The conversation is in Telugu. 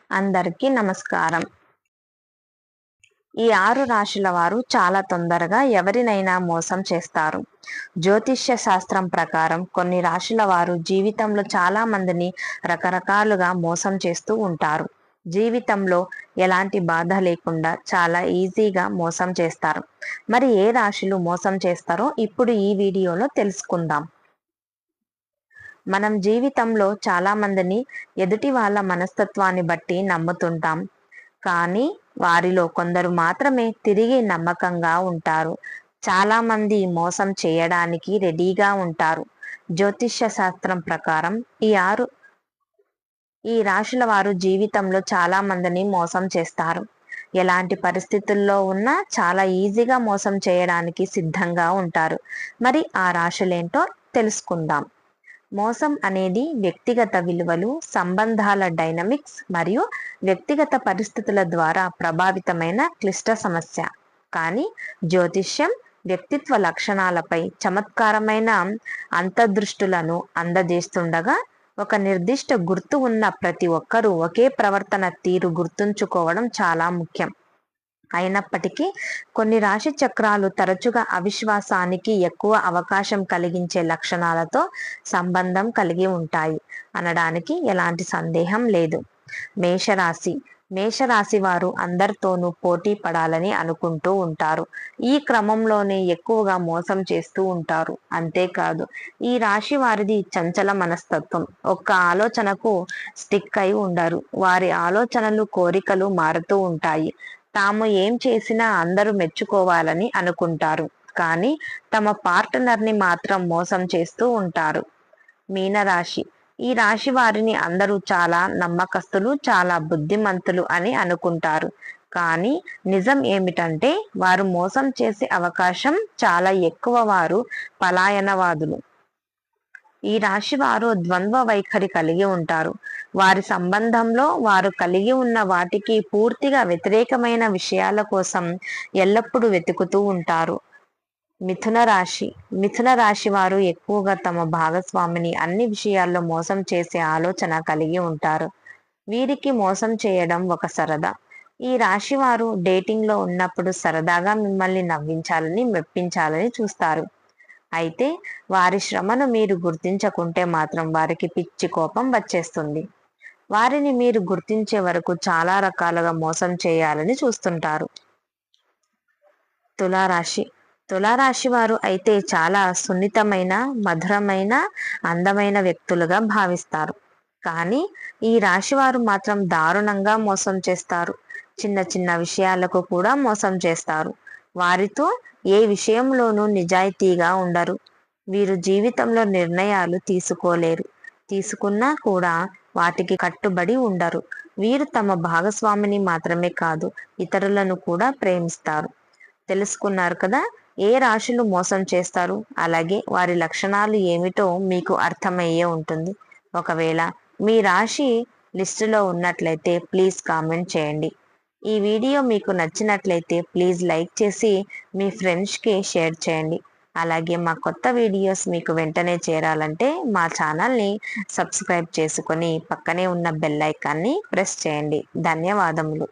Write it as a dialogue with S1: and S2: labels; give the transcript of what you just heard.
S1: అందరికీ నమస్కారం. ఈ 6 రాశుల వారు చాలా తొందరగా ఎవరినైనా మోసం చేస్తారు. జ్యోతిష్య శాస్త్రం ప్రకారం కొన్ని రాశుల వారు జీవితంలో చాలా మందిని రకరకాలుగా మోసం చేస్తూ ఉంటారు. జీవితంలో ఎలాంటి బాధ లేకుండా చాలా ఈజీగా మోసం చేస్తారు. మరి ఏ రాశులు మోసం చేస్తారో ఇప్పుడు ఈ వీడియోలో తెలుసుకుందాం. మనం జీవితంలో చాలా మందిని ఎదుటి వాళ్ళ మనస్తత్వాన్ని బట్టి నమ్ముతుంటాం. కానీ వారిలో కొందరు మాత్రమే తిరిగి నమ్మకంగా ఉంటారు. చాలా మంది మోసం చేయడానికి రెడీగా ఉంటారు. జ్యోతిష్య శాస్త్రం ప్రకారం ఈ రాశుల వారు జీవితంలో చాలా మందిని మోసం చేస్తారు. ఎలాంటి పరిస్థితుల్లో ఉన్నా చాలా ఈజీగా మోసం చేయడానికి సిద్ధంగా ఉంటారు. మరి ఆ రాశులేంటో తెలుసుకుందాం. మోసం అనేది వ్యక్తిగత విలువలు, సంబంధాల డైనమిక్స్ మరియు వ్యక్తిగత పరిస్థితుల ద్వారా ప్రభావితమైన క్లిష్ట సమస్య. కానీ జ్యోతిష్యం వ్యక్తిత్వ లక్షణాలపై చమత్కారమైన అంతర్దృష్టులను అందజేస్తుండగా, ఒక నిర్దిష్ట గుర్తు ఉన్న ప్రతి ఒక్కరూ ఒకే ప్రవర్తన తీరు గుర్తుంచుకోవడం చాలా ముఖ్యం. అయినప్పటికీ కొన్ని రాశి చక్రాలు తరచుగా అవిశ్వాసానికి ఎక్కువ అవకాశం కలిగించే లక్షణాలతో సంబంధం కలిగి ఉంటాయి అనడానికి ఎలాంటి సందేహం లేదు. మేషరాశి వారు అందరితోనూ పోటీ పడాలని అనుకుంటూ ఉంటారు. ఈ క్రమంలోనే ఎక్కువగా మోసం చేస్తూ ఉంటారు. అంతేకాదు, ఈ రాశి వారిది చంచల మనస్తత్వం. ఒక్క ఆలోచనకు స్టిక్ అయి ఉండరు. వారి ఆలోచనలు, కోరికలు మారుతూ ఉంటాయి. తాము ఏం చేసినా అందరూ మెచ్చుకోవాలని అనుకుంటారు. కానీ తమ పార్ట్నర్ని మాత్రం మోసం చేస్తూ ఉంటారు. మీనరాశి. ఈ రాశి వారిని అందరూ చాలా నమ్మకస్తులు, చాలా బుద్ధిమంతులు అని అనుకుంటారు. కానీ నిజం ఏమిటంటే వారు మోసం చేసే అవకాశం చాలా ఎక్కువ. వారు పలాయనవాదులు. ఈ రాశి వారు ద్వంద్వ వైఖరి కలిగి ఉంటారు. వారి సంబంధంలో వారు కలిగి ఉన్న వాటికి పూర్తిగా వ్యతిరేకమైన విషయాల కోసం ఎల్లప్పుడూ వెతుకుతూ ఉంటారు. మిథున రాశి వారు ఎక్కువగా తమ భాగస్వామిని అన్ని విషయాల్లో మోసం చేసే ఆలోచన కలిగి ఉంటారు. వీరికి మోసం చేయడం ఒక సరదా. ఈ రాశి వారు డేటింగ్ లో ఉన్నప్పుడు సరదాగా మిమ్మల్ని నవ్వించాలని, మెప్పించాలని చూస్తారు. అయితే వారి శ్రమను మీరు గుర్తించకుంటే మాత్రం వారికి పిచ్చి కోపం వచ్చేస్తుంది. వారిని మీరు గుర్తించే వరకు చాలా రకాలుగా మోసం చేయాలని చూస్తుంటారు. తులారాశి వారు అయితే చాలా సున్నితమైన, మధురమైన, అందమైన వ్యక్తులుగా భావిస్తారు. కానీ ఈ రాశి వారు మాత్రం దారుణంగా మోసం చేస్తారు. చిన్న చిన్న విషయాలకు కూడా మోసం చేస్తారు. వారితో ఏ విషయంలోనూ నిజాయితీగా ఉండరు. వీరు జీవితంలో నిర్ణయాలు తీసుకోలేరు. తీసుకున్నా కూడా వాటికి కట్టుబడి ఉండరు. వీరు తమ భాగస్వామిని మాత్రమే కాదు, ఇతరులను కూడా ప్రేమిస్తారు. తెలుసుకున్నారు కదా, ఏ రాశులు మోసం చేస్తారు, అలాగే వారి లక్షణాలు ఏమిటో మీకు అర్థమయ్యే ఉంటుంది. ఒకవేళ మీ రాశి లిస్టులో ఉన్నట్లయితే ప్లీజ్ కామెంట్ చేయండి. ఈ వీడియో మీకు నచ్చినట్లయితే ప్లీజ్ లైక్ చేసి మీ ఫ్రెండ్స్కి షేర్ చేయండి. అలాగే మా కొత్త వీడియోస్ మీకు వెంటనే చేరాలంటే మా ఛానల్ని సబ్స్క్రైబ్ చేసుకొని పక్కనే ఉన్న బెల్ ఐకాన్ని ప్రెస్ చేయండి. ధన్యవాదములు.